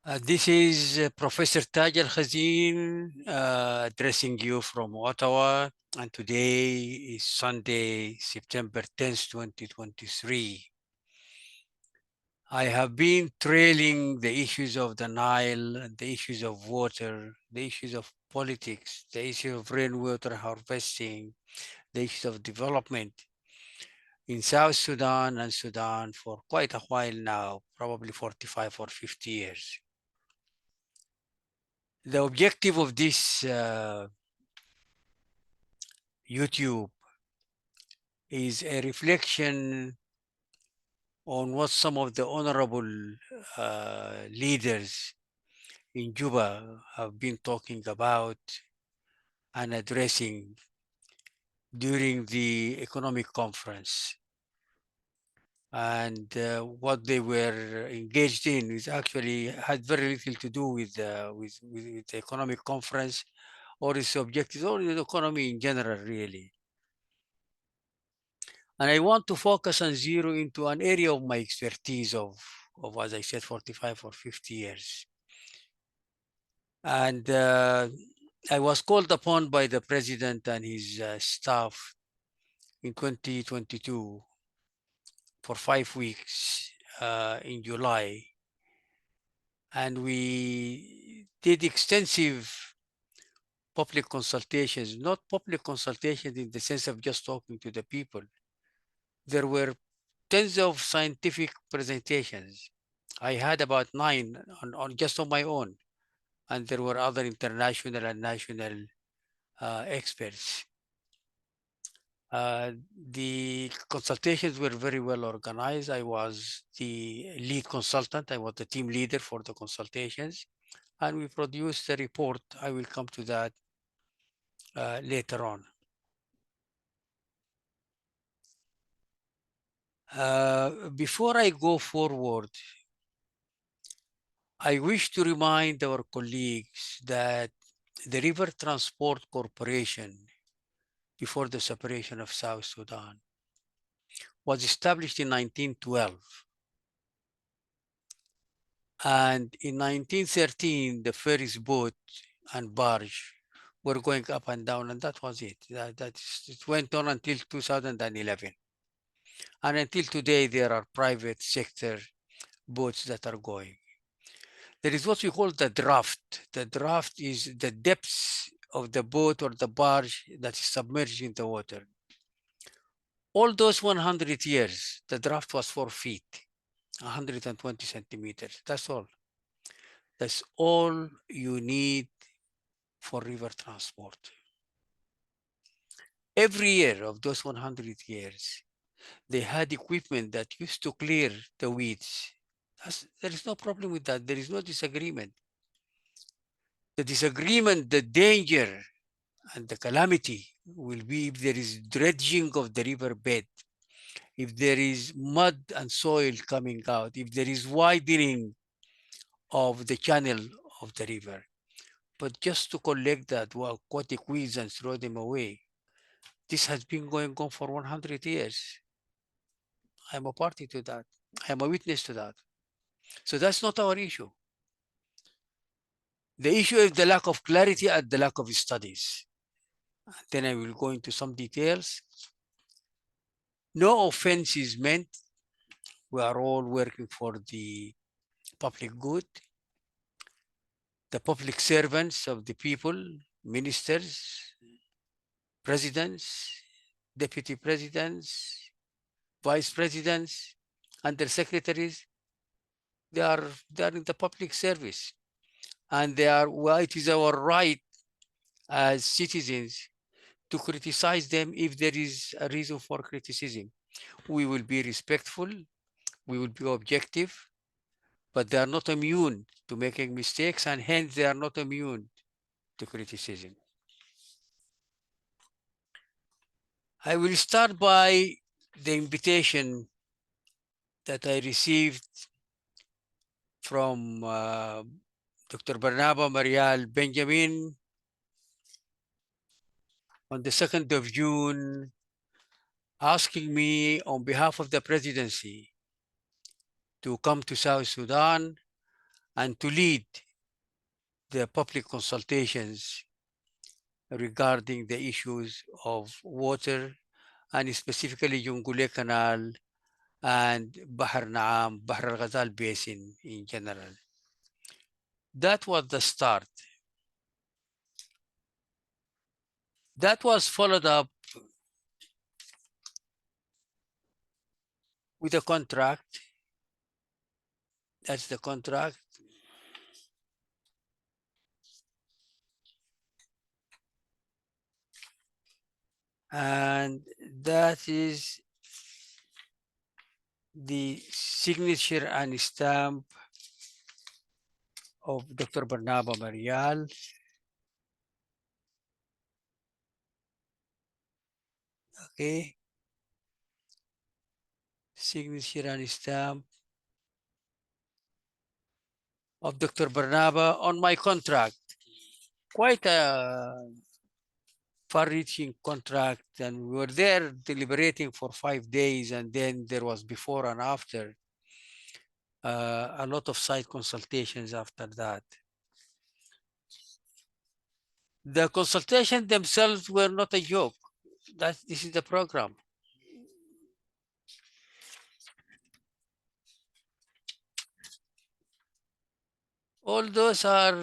This is Professor Taj Al-Khazin addressing you from Ottawa. And today is Sunday, September 10th, 2023. I have been trailing the issues of the Nile, the issues of water, the issues of politics, the issue of rainwater harvesting, the issues of development in South Sudan and Sudan for quite a while now, probably 45 or 50 years. The objective of this YouTube is a reflection on what some of the honorable leaders in Juba have been talking about and addressing during the economic conference. And what they were engaged in is actually had very little to do with the economic conference or its objectives or the economy in general, really. And I want to focus and zero into an area of my expertise of as I said, 45 or 50 years. And I was called upon by the president and his staff in 2022 for 5 weeks in July. And we did extensive public consultations, not public consultations in the sense of just talking to the people. There were tens of scientific presentations. I had about 9 on just on my own, and there were other international and national experts. The consultations were very well organized. I was the lead consultant. I was the team leader for the consultations, and we produced a report. I will come to that later on. Before I go forward, I wish to remind our colleagues that the River Transport Corporation, before the separation of South Sudan, was established in 1912. And in 1913, the ferries boat and barge were going up and down, and that was it. It went on until 2011. And until today, there are private sector boats that are going. There is what we call the draft. The draft is the depths of the boat or the barge that is submerged in the water. All those 100 years, the draft was 4 feet, 120 centimeters. That's all. That's all you need for river transport. Every year of those 100 years, they had equipment that used to clear the weeds. There is no problem with that. There is no disagreement. The disagreement, the danger, and the calamity will be if there is dredging of the river bed, if there is mud and soil coming out, if there is widening of the channel of the river. But just to collect that aquatic weeds and throw them away, this has been going on for 100 years. I'm a party to that. I'm a witness to that. So that's not our issue. The issue is the lack of clarity and the lack of studies. Then I will go into some details. No offense is meant. We are all working for the public good. The public servants of the people, ministers, presidents, deputy presidents, vice presidents, undersecretaries, they are in the public service. And it is our right as citizens to criticize them if there is a reason for criticism. We will be respectful, we will be objective, but they are not immune to making mistakes, and hence they are not immune to criticism. I will start by the invitation that I received from Dr. Barnaba Marial Benjamin on the 2nd of June, asking me on behalf of the presidency to come to South Sudan and to lead the public consultations regarding the issues of water, and specifically Jungule Canal and Bahar Naam, Bahar al-Ghazal Basin in general. That was the start. That was followed up with a contract. That's the contract. And that is the signature and stamp of Dr. Barnaba Marial. Okay. Signature and stamp of Dr. Barnaba on my contract. Quite a far-reaching contract, and we were there deliberating for 5 days, and then there was before and after a lot of site consultations after that. The consultations themselves were not a joke. This is the program. All those are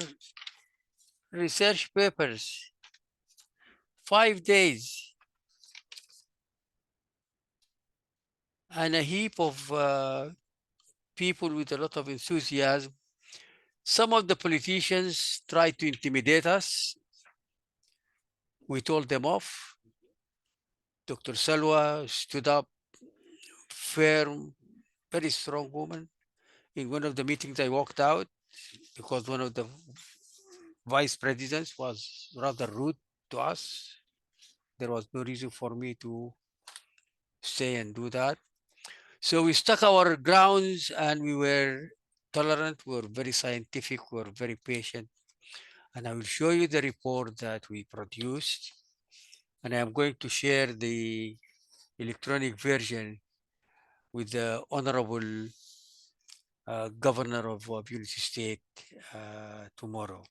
research papers, 5 days, and a heap of people with a lot of enthusiasm. Some of the politicians tried to intimidate us. We told them off. Dr. Salwa stood up, firm, very strong woman. In one of the meetings, I walked out because one of the vice presidents was rather rude to us. There was no reason for me to stay and do that. So we stuck our grounds and we were tolerant, we were very scientific, we were very patient. And I will show you the report that we produced. And I am going to share the electronic version with the Honorable Governor of Unity State tomorrow.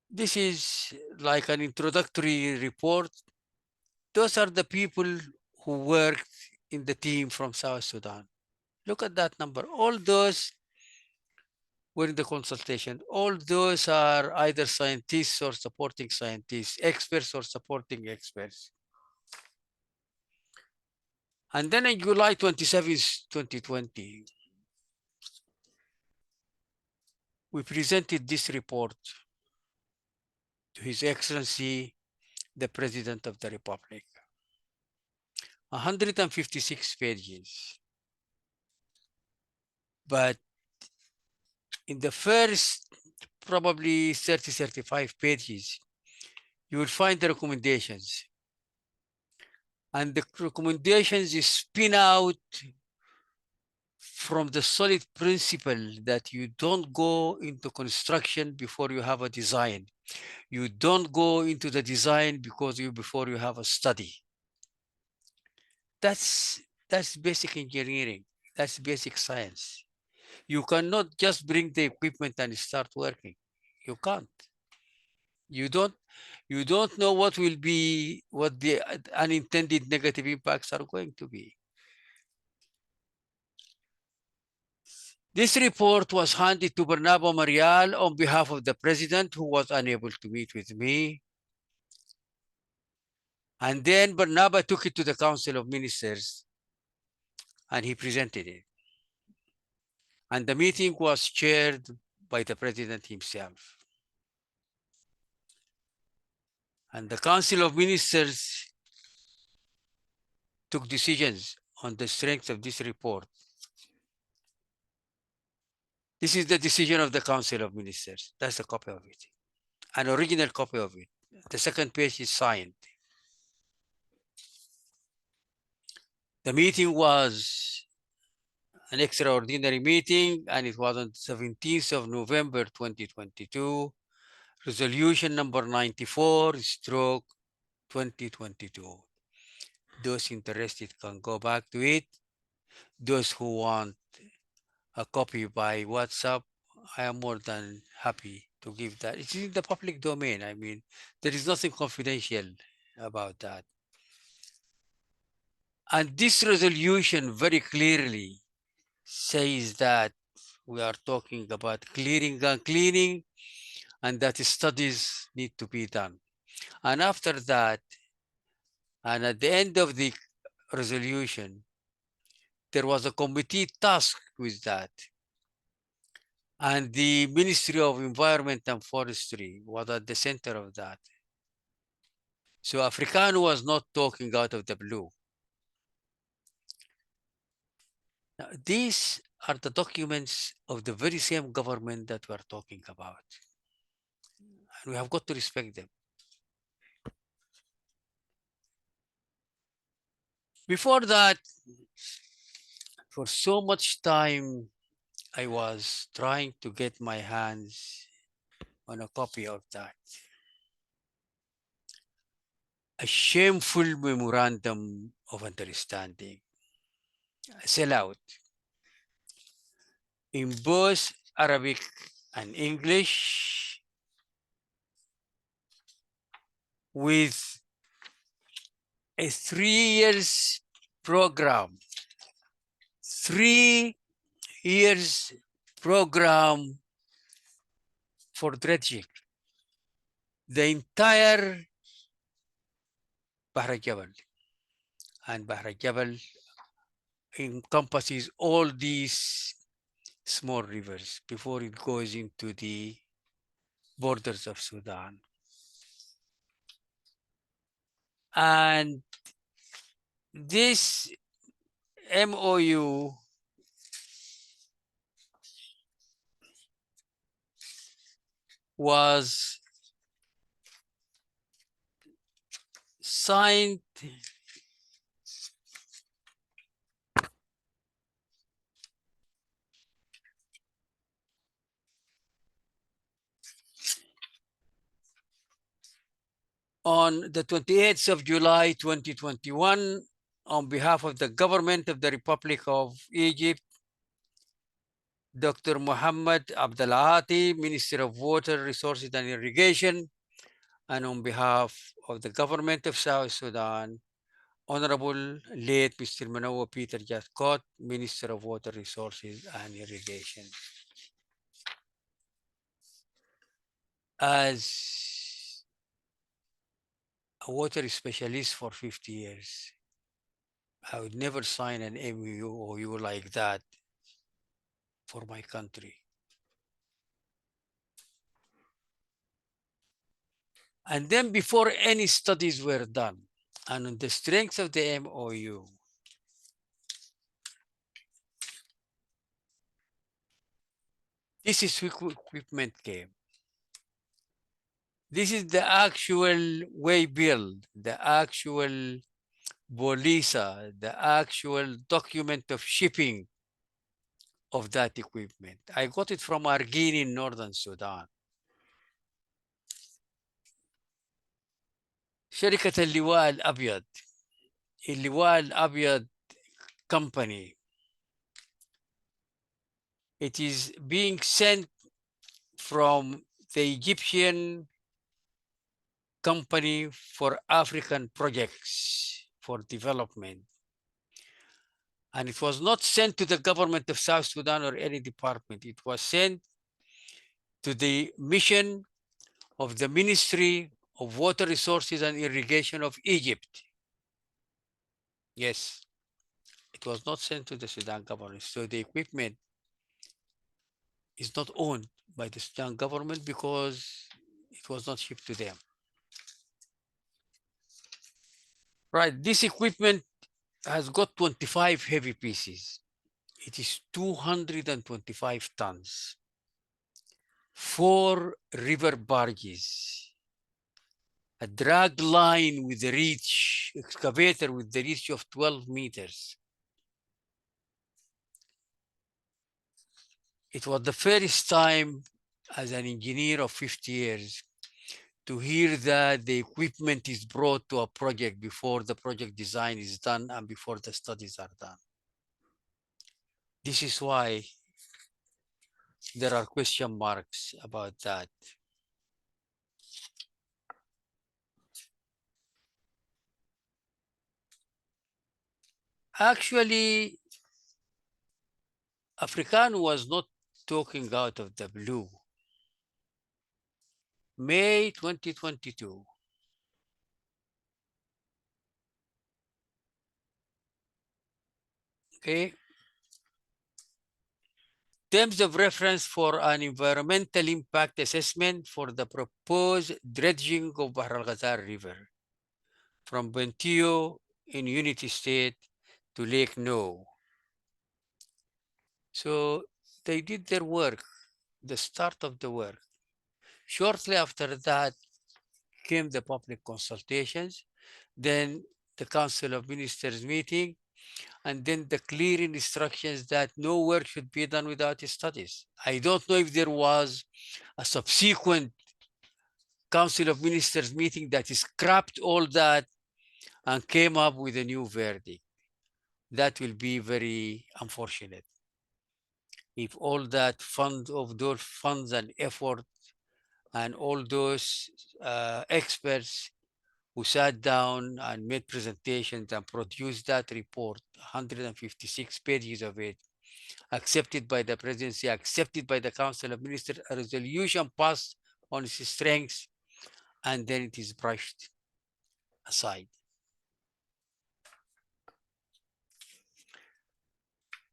This is like an introductory report. Those are the people who worked in the team from South Sudan. Look at that number. All those were in the consultation. All those are either scientists or supporting scientists, experts or supporting experts. And then in July 27th, 2020, we presented this report to His Excellency, the President of the Republic. 156 pages. But in the first probably 30, 35 pages, you will find the recommendations. And the recommendations is spin out from the solid principle that you don't go into construction before you have a design. You don't go into the design before you have a study. That's basic engineering. That's basic science. You cannot just bring the equipment and start working. You can't. You don't know what the unintended negative impacts are going to be. This report was handed to Bernardo Marial on behalf of the president, who was unable to meet with me. And then Bernardo took it to the Council of Ministers and he presented it. And the meeting was chaired by the president himself. And the Council of Ministers took decisions on the strength of this report. This is the decision of the Council of Ministers. That's a copy of it, an original copy of it. The second page is signed. The meeting was an extraordinary meeting, and it was on 17th of November 2022, resolution number 94 stroke 2022. Those interested can go back to it. Those who want a copy by WhatsApp, I am more than happy to give that. It's in the public domain. I mean, there is nothing confidential about that. And this resolution very clearly says that we are talking about clearing and cleaning, and that studies need to be done. And after that, and at the end of the resolution, there was a committee tasked with that. And the Ministry of Environment and Forestry was at the center of that. So Africano was not talking out of the blue. Now, these are the documents of the very same government that we are talking about. And we have got to respect them. Before that, for so much time, I was trying to get my hands on a copy of that. A shameful memorandum of understanding, a sellout, in both Arabic and English, with a 3 years program, 3 years program for dredging the entire Bahr al-Jabal. And Bahr al-Jabal encompasses all these small rivers before it goes into the borders of Sudan. And this MOU was signed on the 28th of July 2021 on behalf of the government of the Republic of Egypt, Dr. Muhammad Abdalahati, Minister of Water, Resources and Irrigation, and on behalf of the government of South Sudan, Honorable late Mr. Manoa Peter Jaskot, Minister of Water Resources and Irrigation. As a water specialist for 50 years, I would never sign an MOU or you like that for my country. And then before any studies were done, and on the strength of the MOU, this is equipment came. This is the actual way bill, the actual Bolisa, the actual document of shipping of that equipment. I got it from Argin in northern Sudan. شركة اللواء الأبيض اللواء الأبيض company. It is being sent from the Egyptian company for African projects for development. And it was not sent to the government of South Sudan or any department. It was sent to the mission of the Ministry of Water Resources and Irrigation of Egypt. Yes, it was not sent to the Sudan government. So the equipment is not owned by the Sudan government because it was not shipped to them. Right, this equipment has got 25 heavy pieces. It is 225 tons. 4 river barges, a drag line with a reach, excavator with the reach of 12 meters. It was the first time as an engineer of 50 years to hear that the equipment is brought to a project before the project design is done and before the studies are done. This is why there are question marks about that. Actually, African was not talking out of the blue. May 2022, okay? Terms of reference for an environmental impact assessment for the proposed dredging of Bahr al-Ghazal River from Bentiu in Unity State to Lake No. So they did their work, the start of the work. Shortly after that came the public consultations, then the Council of Ministers meeting, and then the clear instructions that no work should be done without studies. I don't know if there was a subsequent Council of Ministers meeting that scrapped all that and came up with a new verdict. That will be very unfortunate. If all that fund of those funds and effort and all those experts who sat down and made presentations and produced that report, 156 pages of it, accepted by the presidency, accepted by the Council of Ministers, a resolution passed on its strengths, and then it is brushed aside.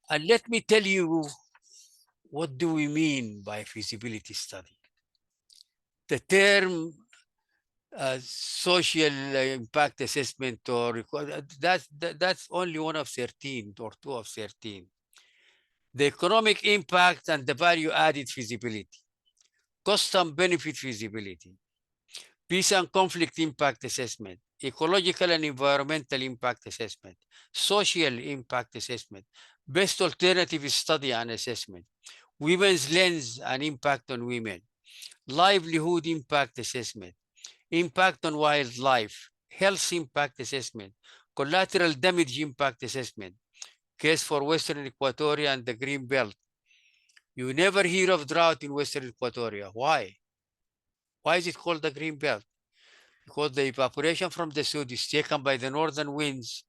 And let me tell you, what do we mean by feasibility study? The term social impact assessment or that's only one of 13 or two of 13. The economic impact and the value added feasibility, cost and benefit feasibility, peace and conflict impact assessment, ecological and environmental impact assessment, social impact assessment, best alternative study and assessment, women's lens and impact on women, livelihood impact assessment, impact on wildlife, health impact assessment, collateral damage impact assessment, case for Western Equatoria and the Green Belt. You never hear of drought in Western Equatoria. Why? Why is it called the Green Belt? Because the evaporation from the south is taken by the northern winds,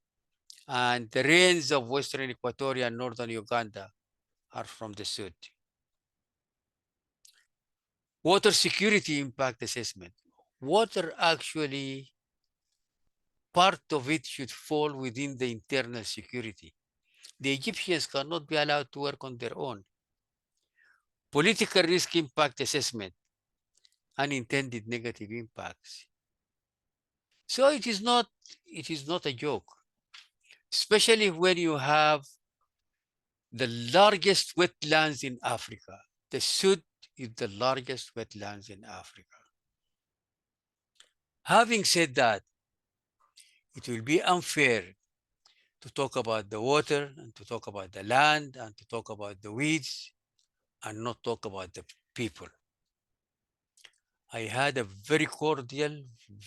and the rains of Western Equatoria and northern Uganda are from the south. Water security impact assessment. Water actually, part of it should fall within the internal security. The Egyptians cannot be allowed to work on their own. Political risk impact assessment, unintended negative impacts. So it is not a joke, especially when you have the largest wetlands in Africa. The Sud is the largest wetlands in Africa. Having said that, it will be unfair to talk about the water and to talk about the land and to talk about the weeds and not talk about the people. I had a very cordial,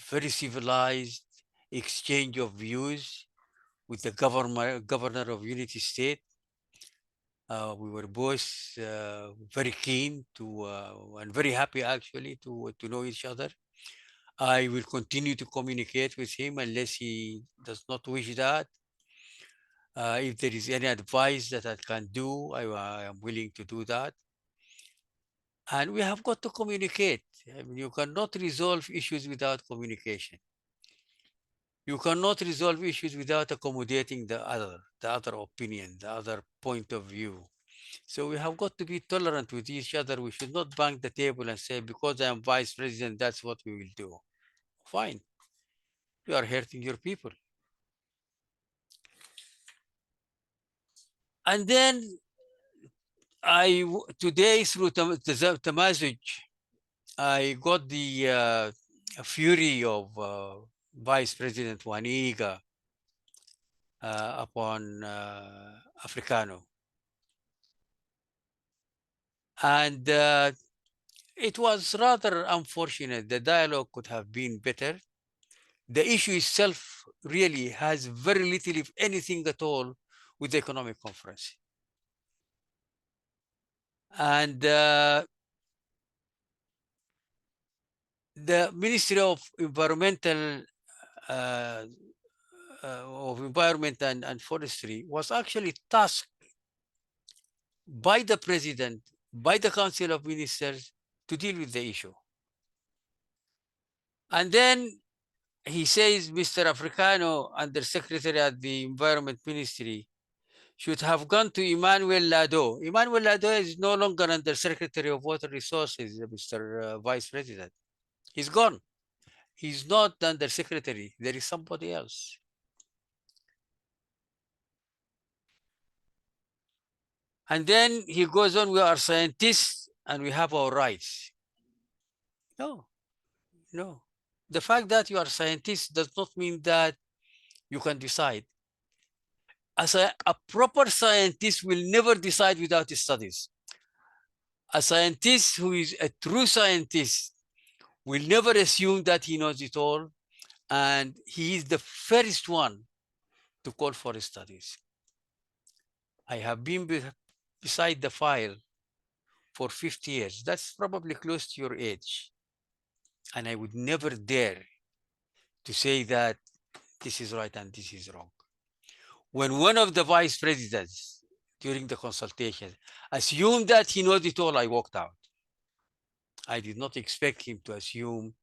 very civilized exchange of views with the governor of Unity State. We were both very keen to and very happy actually to know each other. I will continue to communicate with him unless he does not wish that. If there is any advice that I can do, I am willing to do that. And we have got to communicate. I mean, you cannot resolve issues without communication. You cannot resolve issues without accommodating the other opinion, the other point of view. So we have got to be tolerant with each other. We should not bang the table and say, because I am vice president, that's what we will do. Fine. You are hurting your people. And then today through Tamazuj, I got the fury of Vice President Waniga upon Africano. And it was rather unfortunate. The dialogue could have been better. The issue itself really has very little, if anything at all, with the economic conference. And the Ministry uh, of Environment and Forestry was actually tasked by the President, by the Council of Ministers to deal with the issue. And then he says Mr. Africano, Undersecretary at the Environment Ministry, should have gone to Emmanuel Lado. Emmanuel Lado is no longer Undersecretary of Water Resources, Mr. Vice President. He's gone. He's not the Undersecretary. There is somebody else. And then he goes on, we are scientists and we have our rights. No, no. The fact that you are scientists does not mean that you can decide. As a proper scientist will never decide without studies. A scientist who is a true scientist will never assume that he knows it all, and he is the first one to call for studies. I have been beside the file for 50 years. That's probably close to your age. And I would never dare to say that this is right and this is wrong. When one of the vice presidents during the consultation assumed that he knows it all, I walked out. I did not expect him to assume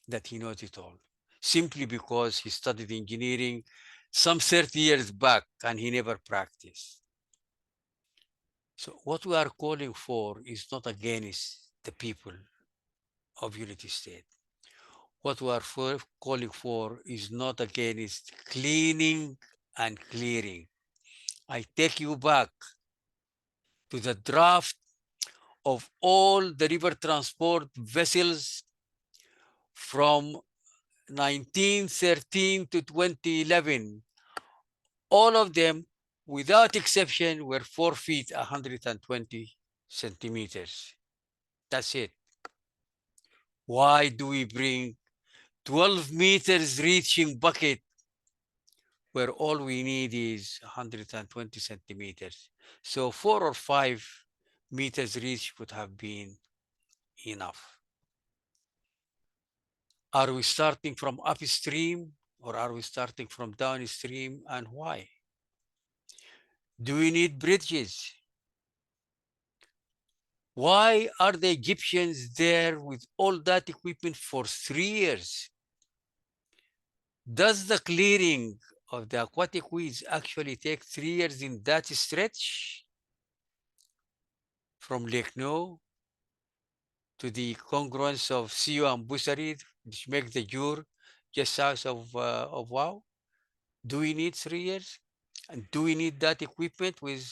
that he knows it all, simply because he studied engineering some 30 years back and he never practiced. So what we are calling for is not against the people of Unity State. What we are calling for is not against cleaning and clearing. I take you back to the draft of all the river transport vessels from 1913 to 2011. All of them, without exception, were 4 feet, 120 centimeters. That's it. Why do we bring 12 meters reaching bucket where all we need is 120 centimeters? So 4 or 5 meters reach would have been enough. Are we starting from upstream or are we starting from downstream, and why? Do we need bridges? Why are the Egyptians there with all that equipment for 3 years? Does the clearing of the aquatic weeds actually take 3 years in that stretch? From Lake No to the congruence of Siu and Busarid, which make the Jur just south of Wow? Do we need 3 years? And do we need that equipment with?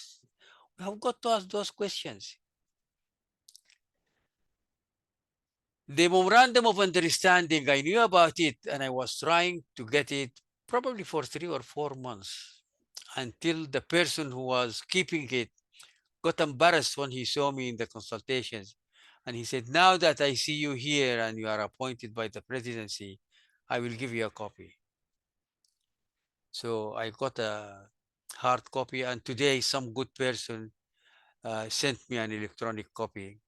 We have got to ask those questions. The memorandum of understanding, I knew about it and I was trying to get it probably for 3 or 4 months until the person who was keeping it got embarrassed when he saw me in the consultations. And he said, now that I see you here and you are appointed by the presidency, I will give you a copy. So I got a hard copy, and today some good person sent me an electronic copy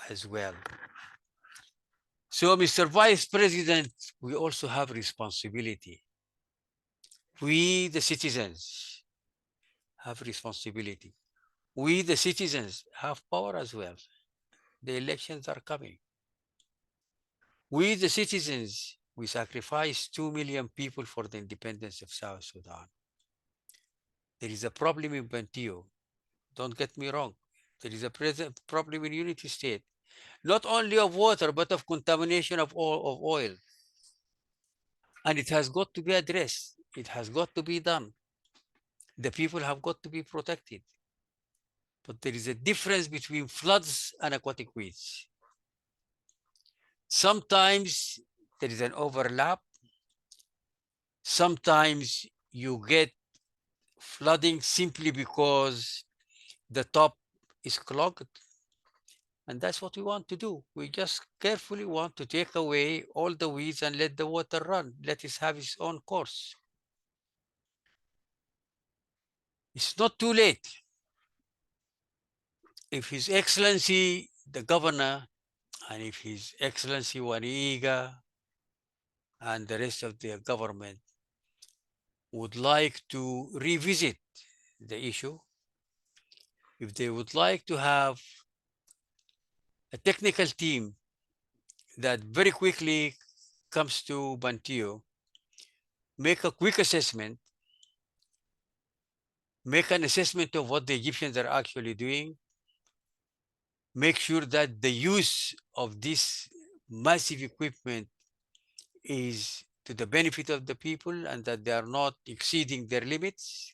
as well. So, Mr. Vice President, we also have responsibility. We, the citizens, have responsibility. We, the citizens, have power as well. The elections are coming. We, the citizens, we sacrificed 2 million people for the independence of South Sudan. There is a problem in Bantu. Don't get me wrong. There is a problem in Unity State, not only of water, but of contamination of oil. And it has got to be addressed. It has got to be done. The people have got to be protected. But there is a difference between floods and aquatic weeds. Sometimes there is an overlap. Sometimes you get flooding simply because the top is clogged. And that's what we want to do. We just carefully want to take away all the weeds and let the water run. Let it have its own course. It's not too late. if His Excellency the Governor and if His Excellency Waniga and the rest of the government would like to revisit the issue, if they would like to have a technical team that very quickly comes to Bantio, make a quick assessment, make an assessment of what the Egyptians are actually doing, make sure that the use of this massive equipment is to the benefit of the people and that they are not exceeding their limits.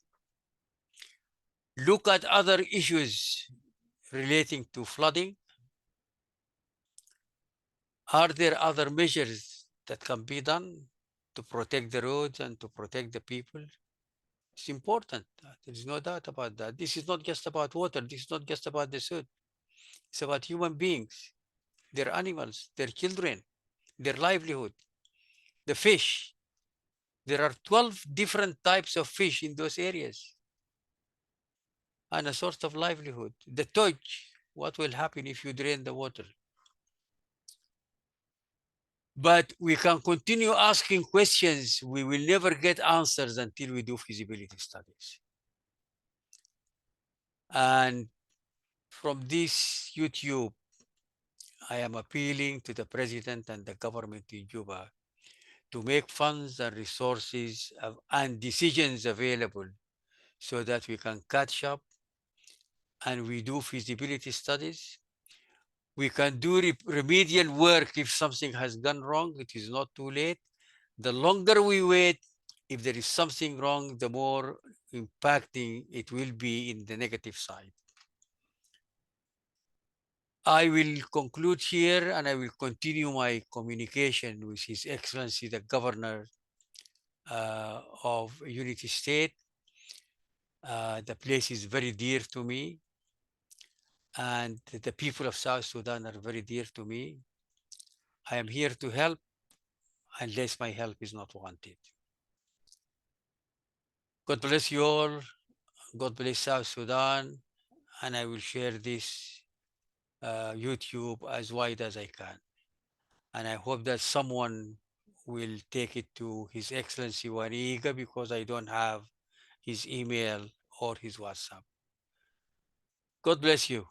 Look at other issues relating to flooding. Are there other measures that can be done to protect the roads and to protect the people? It's important. There is no doubt about that. This is not just about water. This is not just about the food. It's about human beings, their animals, their children, their livelihood, the fish. There are 12 different types of fish in those areas and a source of livelihood. The touch, what will happen if you drain the water? But we can continue asking questions. We will never get answers until we do feasibility studies. And from this YouTube, I am appealing to the president and the government in Juba to make funds and resources and decisions available so that we can catch up and we do feasibility studies. We can do remedial work if something has gone wrong. It is not too late. The longer we wait, if there is something wrong, the more impacting it will be in the negative side. I will conclude here and I will continue my communication with His Excellency the Governor of Unity State. The place is very dear to me and the people of South Sudan are very dear to me. I am here to help unless my help is not wanted. God bless you all. God bless South Sudan. And I will share this YouTube as wide as I can. And I hope that someone will take it to His Excellency Waniga because I don't have his email or his WhatsApp. God bless you.